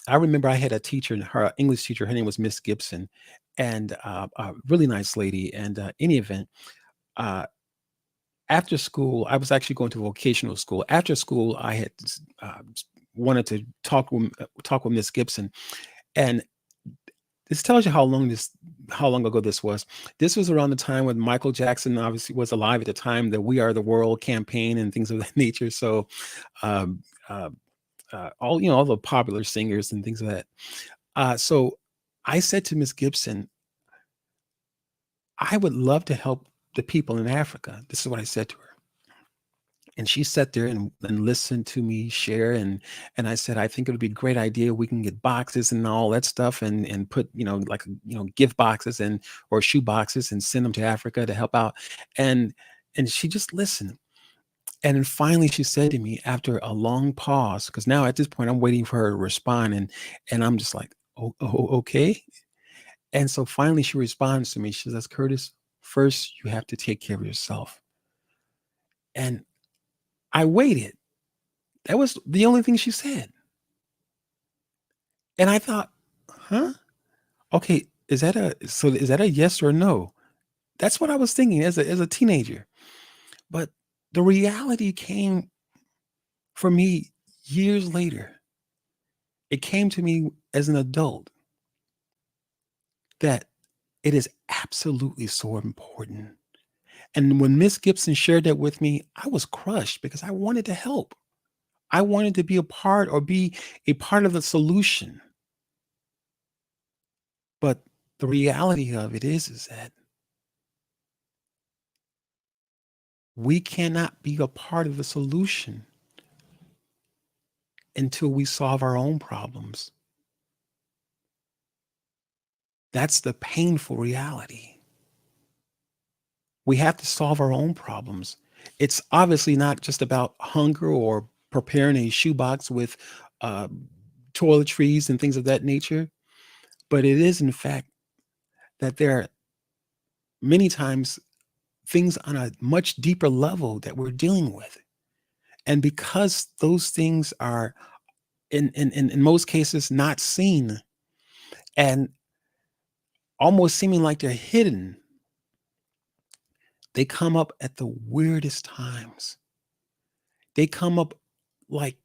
I remember I had a teacher, her English teacher, her name was Miss Gibson, and a really nice lady. And any event, uh, after school, I was actually going to vocational school. After school, I had wanted to talk with Miss Gibson, and this tells you how long ago this was. This was around the time when Michael Jackson obviously was alive at the time, the "We Are the World" campaign and things of that nature. So, um, uh, all the popular singers and things of that. So, I said to Miss Gibson, "I would love to help the people in Africa." This is what I said to her. And she sat there and listened to me share, and I said, "I think it would be a great idea. We can get boxes and all that stuff and put, like, gift boxes and or shoe boxes and send them to Africa to help out." And and she just listened. And then finally she said to me after a long pause, because now at this point I'm waiting for her to respond, and I'm just like, "Oh, okay." And so finally she responds to me. She says, "Curtis, first you have to take care of yourself." And I waited. That was the only thing she said. And I thought, "Huh? Okay, is that a yes or no?" That's what I was thinking as a teenager. But the reality came for me years later. It came to me as an adult that it is absolutely so important. And when Miss Gibson shared that with me, I was crushed because I wanted to help. I wanted to be a part or be a part of the solution. But the reality of it is that we cannot be a part of the solution until we solve our own problems. That's the painful reality. We have to solve our own problems. It's obviously not just about hunger or preparing a shoebox with uh, toiletries and things of that nature, but it is, in fact, that there are many times things on a much deeper level that we're dealing with. And because those things are, in most cases, not seen and almost seeming like they're hidden, they come up at the weirdest times. They come up like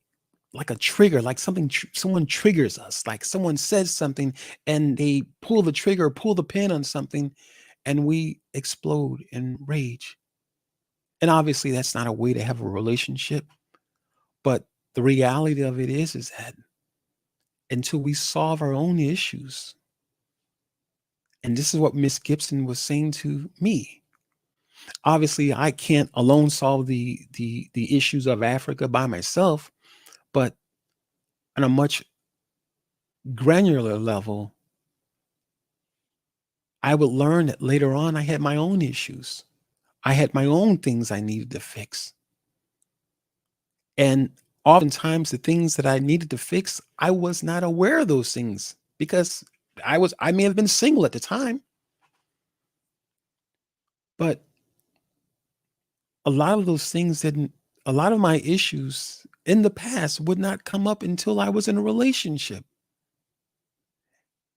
like a trigger, like someone triggers us, like someone says something and they pull the trigger, pull the pin on something, and we explode in rage. And obviously, that's not a way to have a relationship. But the reality of it is that until we solve our own issues, And this is what Miss Gibson was saying to me. Obviously, I can't alone solve the issues of Africa by myself, but on a much granular level, I would learn that later on I had my own issues. I had my own things I needed to fix. And oftentimes the things that I needed to fix, I was not aware of those things because I may have been single at the time, but a lot of those things didn't a lot of my issues in the past would not come up until I was in a relationship.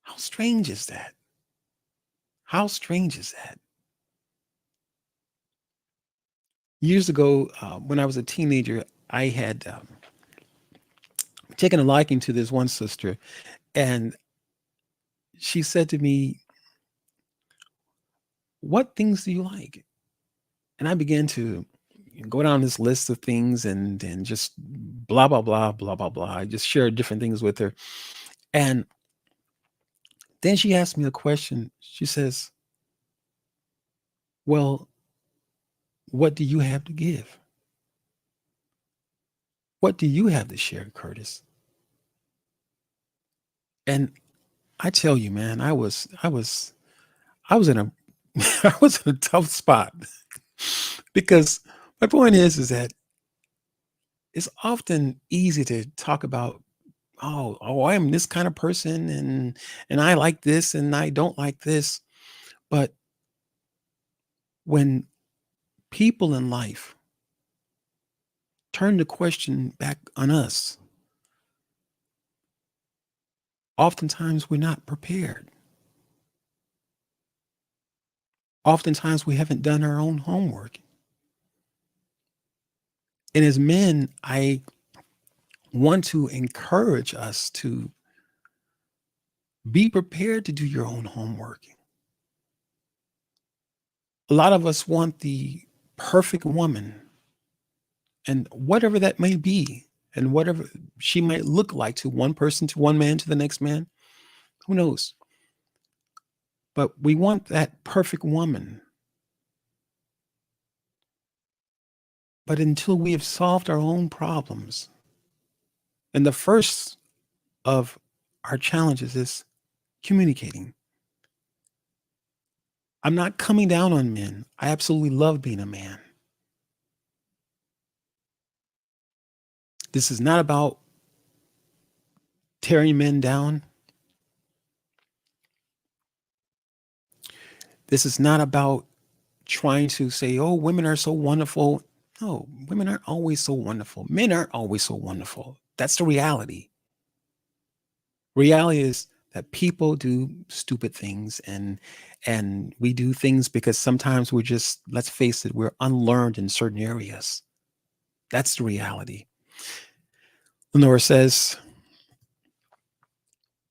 How strange is that? How strange is that? Years ago, when I was a teenager, I had taken a liking to this one sister, and she said to me, "What things do you like?" And I began to go down this list of things and just blah blah blah blah blah blah. I just shared different things with her, and then she asked me a question. She says, "Well, what do you have to give? What do you have to share, Curtis?" And I tell you, man, I was in a I was in a tough spot because my point is that it's often easy to talk about, oh, I am this kind of person, and I like this and I don't like this. But when people in life turn the question back on us, oftentimes we're not prepared. Oftentimes we haven't done our own homework. And as men, I want to encourage us to be prepared to do your own homework. A lot of us want the perfect woman, and whatever that may be, and whatever she might look like to one person, to one man, to the next man, who knows? But we want that perfect woman. But until we have solved our own problems, and the first of our challenges is communicating. I'm not coming down on men. I absolutely love being a man. This is not about tearing men down. This is not about trying to say, oh, women are so wonderful. No, women aren't always so wonderful. Men aren't always so wonderful. That's the reality. Reality is that people do stupid things, and we do things because sometimes we're just, let's face it, we're unlearned in certain areas. That's the reality. Lenora says,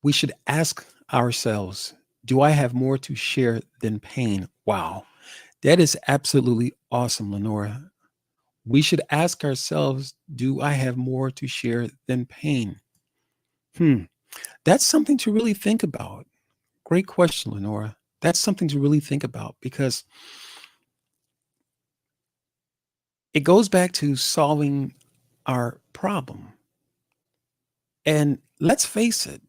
we should ask ourselves, do I have more to share than pain? Wow. That is absolutely awesome, Lenora. We should ask ourselves, do I have more to share than pain? Hmm. That's something to really think about. Great question, Lenora. That's something to really think about because it goes back to solving our problem. And let's face it,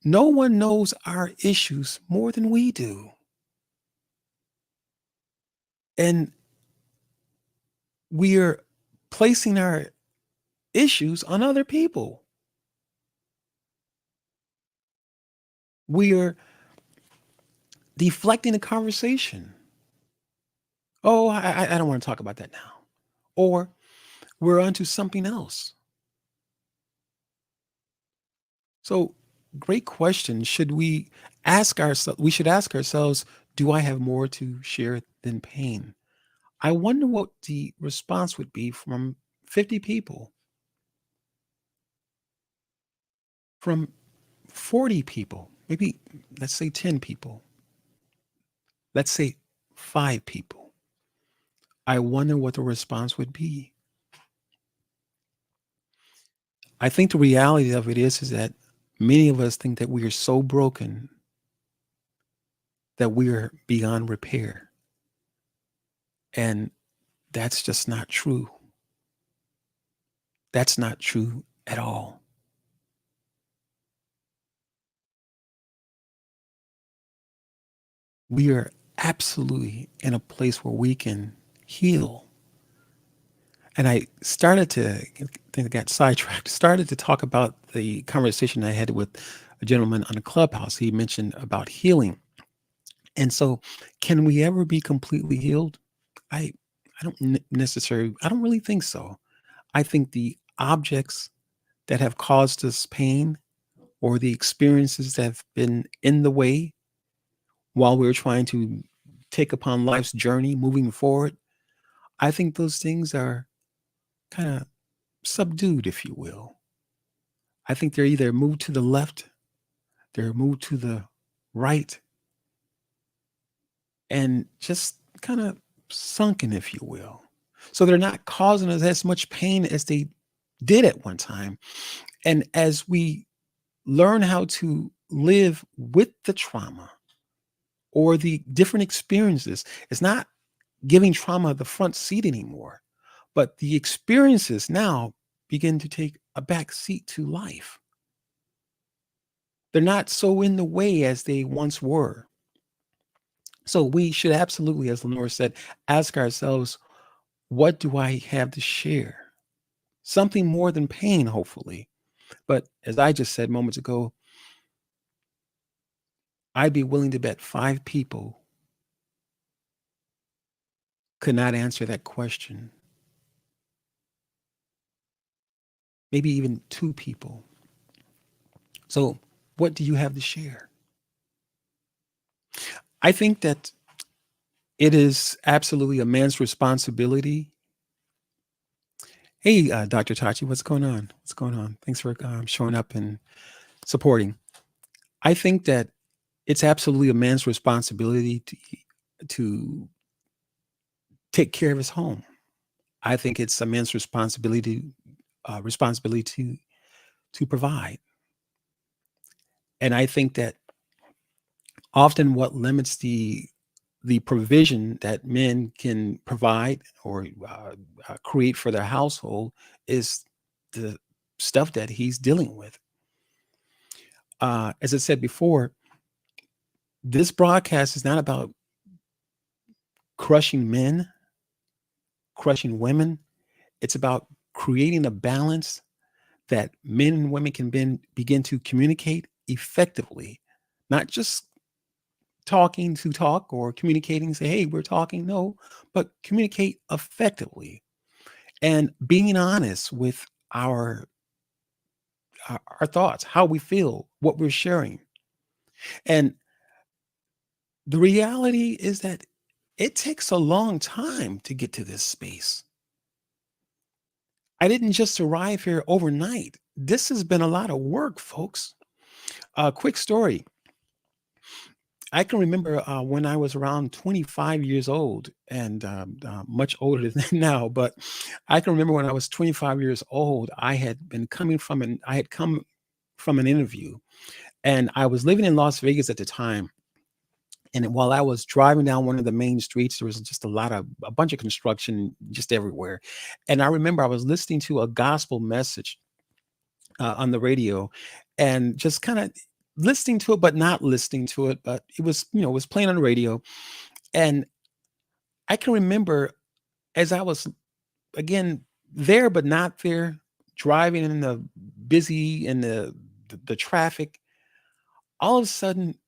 no one knows our issues more than we do. And we're placing our issues on other people. We're deflecting the conversation. Oh, I don't want to talk about that now. Or we're onto something else. So, great question. Should we ask ourselves? We should ask ourselves, do I have more to share than pain? I wonder what the response would be from 50 people, from 40 people, maybe let's say 10 people, let's say 5 people. I wonder what the response would be. I think the reality of it is that many of us think that we are so broken that we're beyond repair. And that's just not true. That's not true at all. We are absolutely in a place where we can heal. And I started to, I think I got sidetracked, started to talk about the conversation I had with a gentleman on a clubhouse. He mentioned about healing. And so, can we ever be completely healed? I, I don't necessarily, I don't really think so. I think the objects that have caused us pain or the experiences that have been in the way while we're trying to take upon life's journey moving forward, I think those things are kind of subdued, if you will. I think they're either moved to the left, they're moved to the right, and just kind of sunken, if you will. So they're not causing us as much pain as they did at one time. And as we learn how to live with the trauma or the different experiences, it's not giving trauma the front seat anymore, but the experiences now begin to take a back seat to life. They're not so in the way as they once were. So we should absolutely, as Lenore said, ask ourselves, what do I have to share? Something more than pain, hopefully. But as I just said moments ago, I'd be willing to bet 5 people could not answer that question. Maybe even 2 people. So, what do you have to share? I think that it is absolutely a man's responsibility. Hey, Dr. Tachi, what's going on? What's going on? Thanks for showing up and supporting. I think that it's absolutely a man's responsibility to take care of his home. I think it's a man's responsibility to provide. And I think that often what limits the provision that men can provide or create for their household is the stuff that he's dealing with. As I said before, this broadcast is not about crushing men, crushing women. It's about creating a balance that men and women can begin to communicate effectively, not just talking to talk or communicating, say, hey, we're talking. No, but communicate effectively and being honest with our thoughts, how we feel, what we're sharing. And the reality is that it takes a long time to get to this space. I didn't just arrive here overnight. This has been a lot of work, folks. A quick story. I can remember when I was around 25 years old and much older than now, but I can remember when I was 25 years old, I had come from an interview and I was living in Las Vegas at the time. And while I was driving down one of the main streets, there was just a bunch of construction just everywhere. And I remember I was listening to a gospel message on the radio and just kind of listening to it, but not listening to it. But it was, it was playing on the radio. And I can remember as I was, again, there, but not there, driving in the busy and the traffic, all of a sudden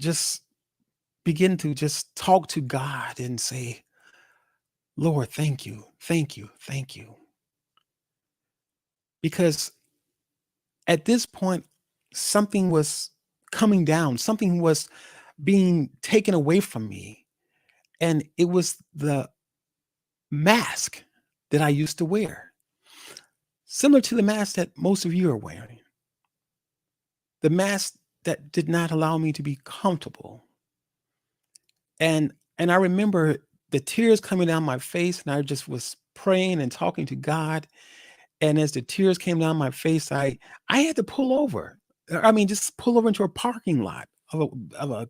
just begin to just talk to God and say, Lord, thank you, thank you, thank you. Because at this point, something was coming down, something was being taken away from me. And it was the mask that I used to wear, similar to the mask that most of you are wearing, the mask that did not allow me to be comfortable. And I remember the tears coming down my face, and I just was praying and talking to God. And as the tears came down my face, I had to pull over. I mean, just pull over into a parking lot of a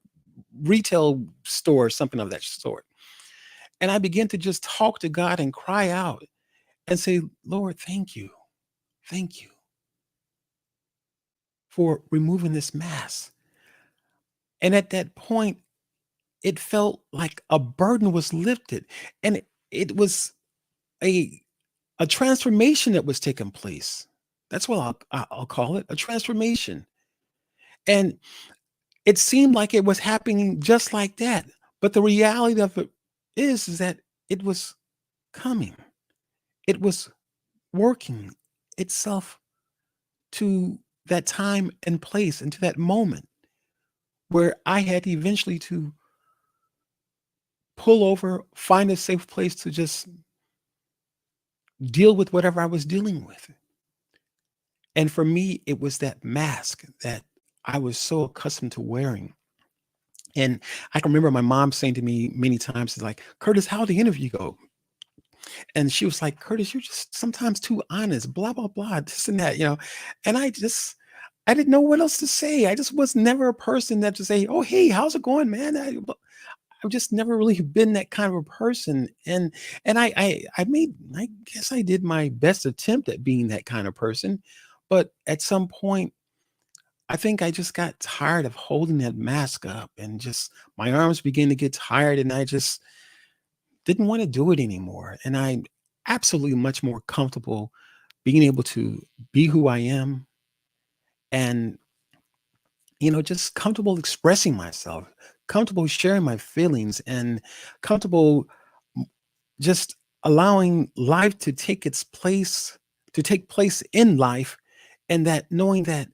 retail store, something of that sort. And I began to just talk to God and cry out and say, Lord, thank you. Thank you for removing this mask. And at that point, it felt like a burden was lifted. And it was a a transformation that was taking place. That's what I'll call it, a transformation. And it seemed like it was happening just like that. But the reality of it is that it was coming. It was working itself to that time and place and to that moment where I had eventually to pull over, find a safe place to just deal with whatever I was dealing with. And for me, it was that mask that I was so accustomed to wearing. And I can remember my mom saying to me many times, like, Curtis, how'd the interview go? And she was like, Curtis, you're just sometimes too honest, blah, blah, blah, this and that, And I didn't know what else to say. I just was never a person that to say, oh, hey, how's it going, man? I've just never really been that kind of a person. And I guess I did my best attempt at being that kind of person. But at some point, I think I just got tired of holding that mask up and just my arms began to get tired and I just didn't want to do it anymore. And I'm absolutely much more comfortable being able to be who I am and, just comfortable expressing myself, comfortable sharing my feelings, and comfortable just allowing life to take its place, to take place in life, and that knowing that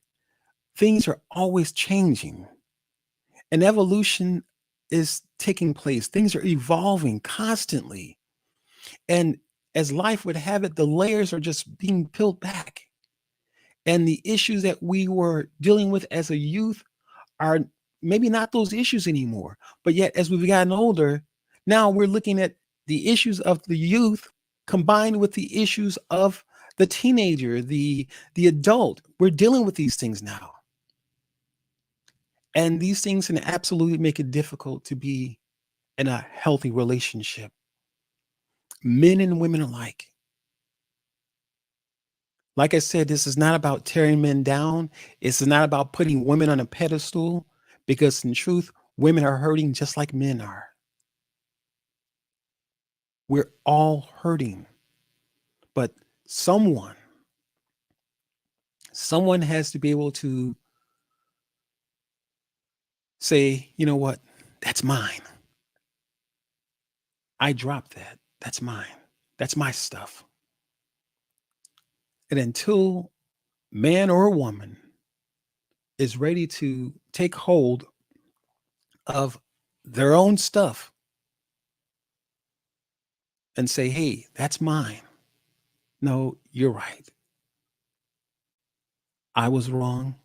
things are always changing and evolution is taking place. Things are evolving constantly. And as life would have it, the layers are just being peeled back. And the issues that we were dealing with as a youth are maybe not those issues anymore. But yet, as we've gotten older, now we're looking at the issues of the youth combined with the issues of the teenager, the adult. We're dealing with these things now. And these things can absolutely make it difficult to be in a healthy relationship, men and women alike. Like I said, this is not about tearing men down. It's not about putting women on a pedestal because, in truth, women are hurting just like men are. We're all hurting, but someone, someone has to be able to say, you know what, that's mine. I dropped that. That's mine. That's my stuff. And until man or woman is ready to take hold of their own stuff and say, hey, that's mine. No, you're right. I was wrong.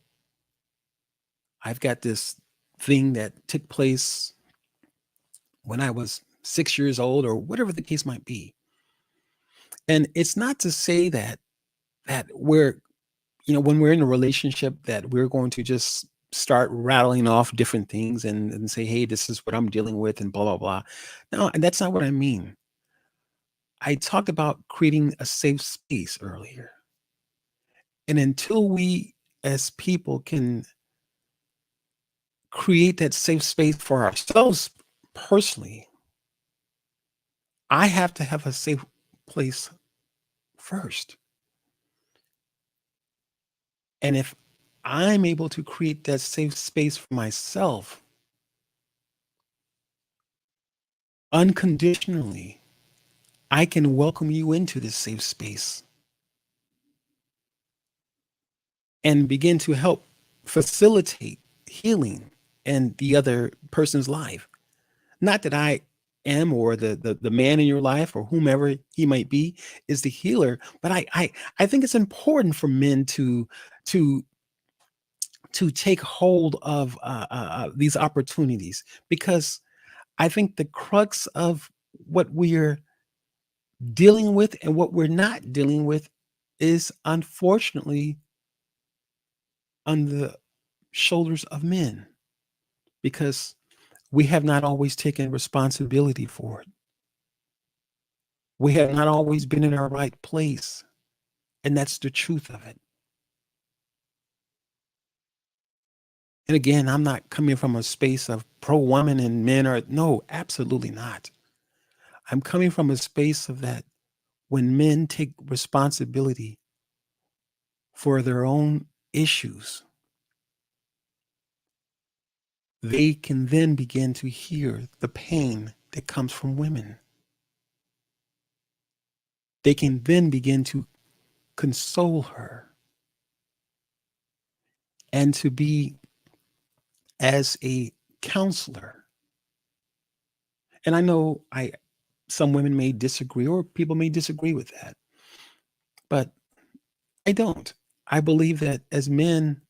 I've got this thing that took place when I was 6 years old or whatever the case might be. And it's not to say that we're, when we're in a relationship that we're going to just start rattling off different things and say, hey, this is what I'm dealing with and blah, blah, blah. No, and that's not what I mean. I talked about creating a safe space earlier. And until we as people can create that safe space for ourselves personally, I have to have a safe place first. And if I'm able to create that safe space for myself unconditionally, I can welcome you into this safe space and begin to help facilitate healing in the other person's life. Not that I am or the man in your life or whomever he might be is the healer, but I think it's important for men to to take hold of these opportunities because I think the crux of what we're dealing with and what we're not dealing with is unfortunately on the shoulders of men because We have not always taken responsibility for it. We have not always been in our right place. And that's the truth of it. And again, I'm not coming from a space of pro woman and men are, no, absolutely not. I'm coming from a space of that when men take responsibility for their own issues, they can then begin to hear the pain that comes from women. They can then begin to console her and to be as a counselor. And I know some women may disagree or people may disagree with that, but I don't. I believe that as men,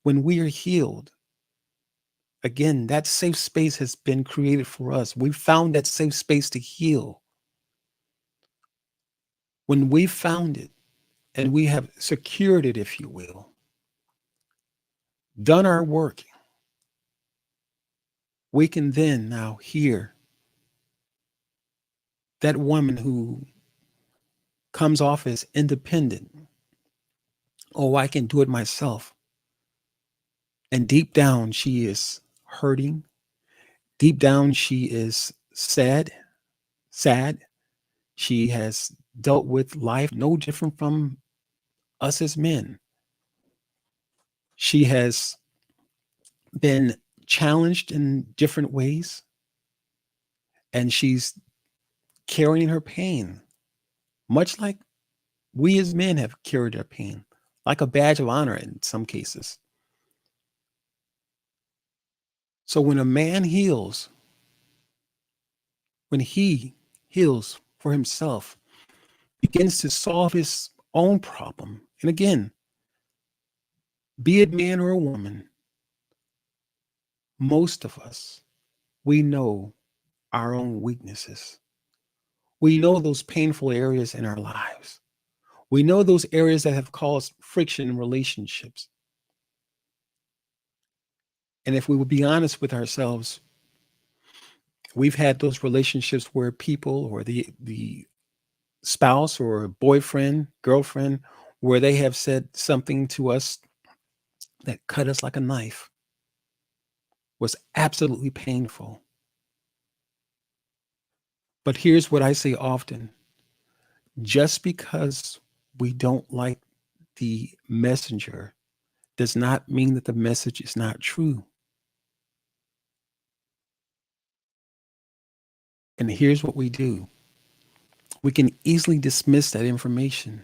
when we are healed, again, that safe space has been created for us. We've found that safe space to heal. When we found it and we have secured it, if you will, done our work, we can then now hear that woman who comes off as independent. Oh, I can do it myself. And deep down, she is hurting. Deep down, she is sad. She has dealt with life no different from us as men. She has been challenged in different ways, and she's carrying her pain, much like we as men have carried our pain, like a badge of honor in some cases. So when a man heals, when he heals for himself, begins to solve his own problem. And again, be it man or a woman, most of us, we know our own weaknesses. We know those painful areas in our lives. We know those areas that have caused friction in relationships. And if we would be honest with ourselves, we've had those relationships where people or the spouse or boyfriend, girlfriend, where they have said something to us that cut us like a knife, was absolutely painful. But here's what I say often: just because we don't like the messenger does not mean that the message is not true. And here's what we do: we can easily dismiss that information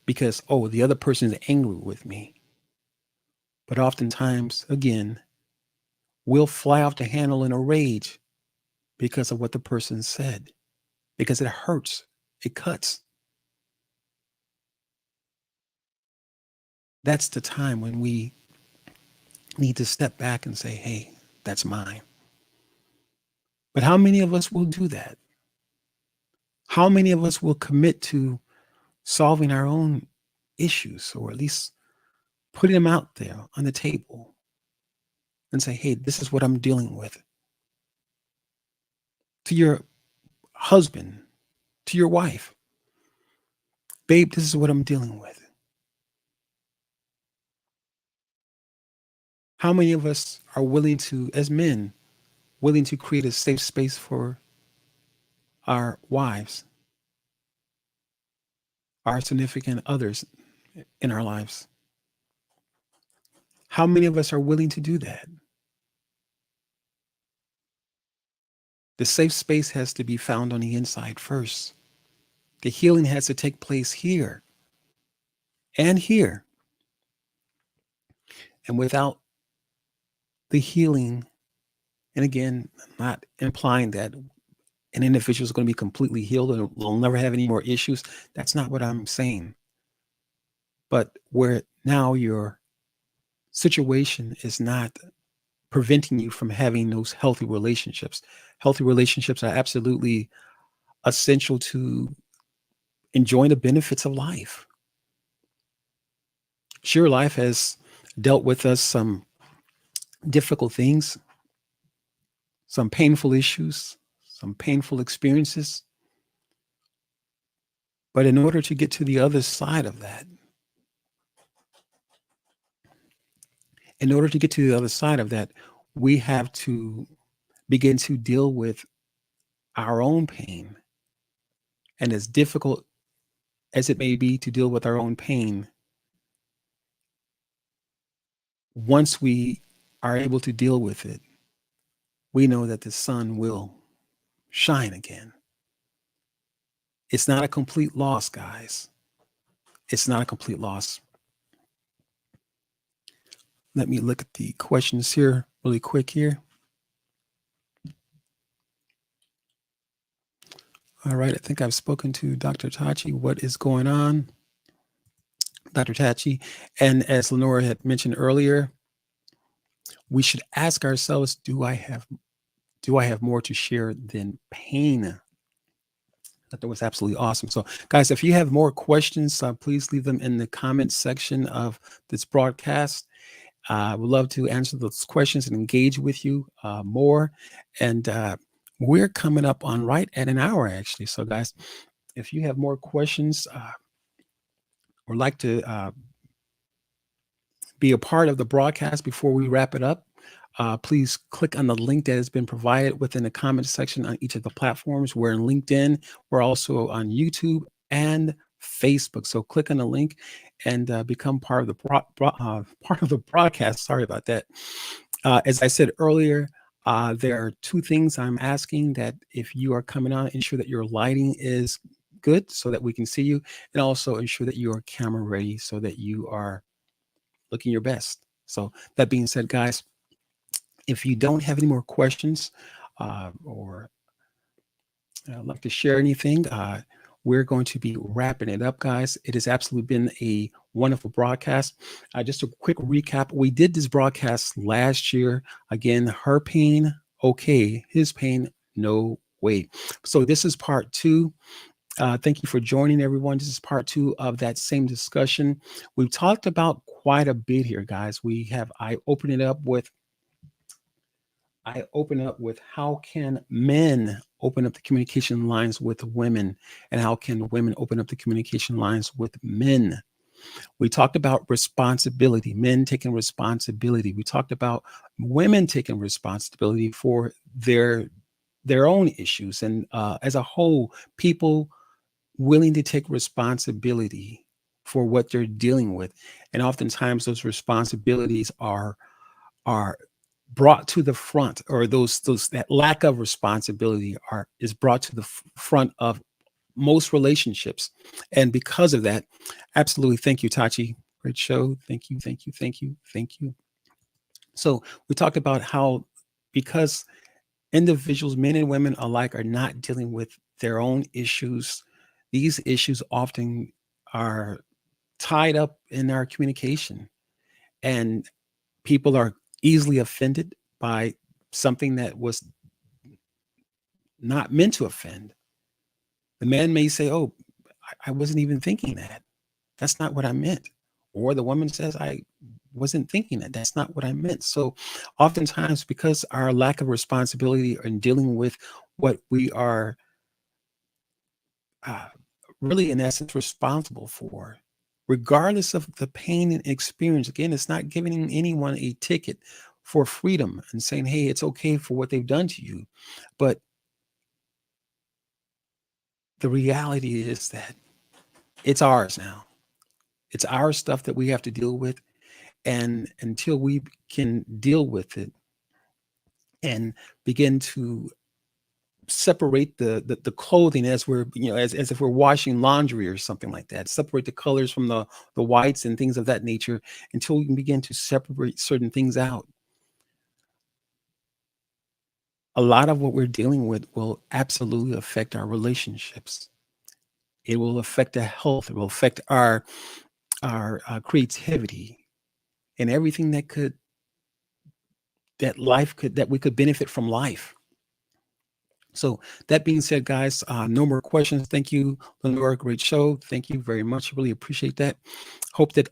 because, oh, the other person is angry with me. But oftentimes, again, we'll fly off the handle in a rage because of what the person said, because it hurts, it cuts. That's the time when we need to step back and say, hey, that's mine. But how many of us will do that? How many of us will commit to solving our own issues, or at least putting them out there on the table and say, hey, this is what I'm dealing with, to your husband, to your wife? Babe, this is what I'm dealing with. How many of us are willing to, as men, willing to create a safe space for our wives, our significant others in our lives? How many of us are willing to do that? The safe space has to be found on the inside first. The healing has to take place here and here. And without the healing, and again, I'm not implying that an individual is going to be completely healed and will never have any more issues. That's not what I'm saying. But where now your situation is not preventing you from having those healthy relationships. Healthy relationships are absolutely essential to enjoying the benefits of life. Sure, life has dealt with us some difficult things, some painful issues, some painful experiences. But in order to get to the other side of that, in order to get to the other side of that, we have to begin to deal with our own pain. And as difficult as it may be to deal with our own pain, once we are able to deal with it, we know that the sun will shine again. It's not a complete loss, guys. It's not a complete loss. Let me look at the questions here really quick here. All right, I think I've spoken to Dr. Tachi. What is going on, Dr. Tachi? And as Lenora had mentioned earlier, we should ask ourselves, do I have more to share than pain? That was absolutely awesome. So, guys, if you have more questions, please leave them in the comments section of this broadcast. I would love to answer those questions and engage with you more. And we're coming up on right at an hour, actually. So, guys, if you have more questions or like to be a part of the broadcast before we wrap it up, please click on the link that has been provided within the comment section on each of the platforms. We're in LinkedIn. We're also on YouTube and Facebook. So click on the link and become part of the broadcast. Sorry about that. As I said earlier, there are two things I'm asking: that if you are coming on, ensure that your lighting is good so that we can see you, and also ensure that you are camera ready so that you are looking your best. So that being said, guys, if you don't have any more questions or like to share anything, we're going to be wrapping it up, guys. It has absolutely been a wonderful broadcast. Just a quick recap. We did this broadcast last year. Again, her pain, okay. His pain, no way. So this is part two. Thank you for joining, everyone. This is part two of that same discussion. We've talked about quite a bit here, guys. I open up with how can men open up the communication lines with women, and how can women open up the communication lines with men. We talked about responsibility, men taking responsibility. We talked about women taking responsibility for their own issues, and as a whole, people willing to take responsibility for what they're dealing with. And oftentimes those responsibilities are brought to the front, or that lack of responsibility is brought to the front of most relationships. And because of that, absolutely, thank you, Tachi. Great show. Thank you, thank you, thank you, thank you. So we talked about how, because individuals, men and women alike, are not dealing with their own issues, these issues often are tied up in our communication, and people are easily offended by something that was not meant to offend. The man may say, "Oh, I wasn't even thinking that. That's not what I meant." Or the woman says, "I wasn't thinking that. That's not what I meant." So oftentimes, because our lack of responsibility in dealing with what we are uh, really, in essence, responsible for, regardless of the pain and experience. Again, it's not giving anyone a ticket for freedom and saying, hey, it's okay for what they've done to you. But the reality is that it's ours now. It's our stuff that we have to deal with. And until we can deal with it and begin to separate the clothing, as we're, as if we're washing laundry or something like that, separate the colors from the whites and things of that nature, until we can begin to separate certain things out, a lot of what we're dealing with will absolutely affect our relationships. It will affect our health. It will affect our creativity, and everything that we could benefit from life. So that being said, guys, no more questions. Thank you, Lenora. Great show. Thank you very much. Really appreciate that. Hope that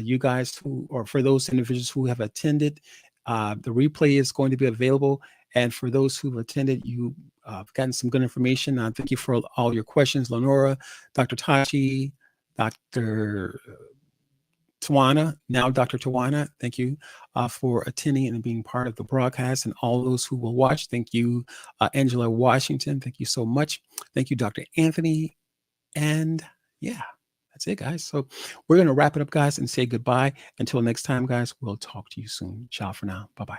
you guys or for those individuals who have attended, the replay is going to be available. And for those who've attended, you've gotten some good information. Thank you for all your questions, Lenora, Dr. Tachi, Dr. Tawana, now Dr. Tawana. Thank you for attending and being part of the broadcast, and all those who will watch. Thank you, Angela Washington. Thank you so much. Thank you, Dr. Anthony. And yeah, that's it, guys. So we're going to wrap it up, guys, and say goodbye. Until next time, guys, we'll talk to you soon. Ciao for now. Bye-bye.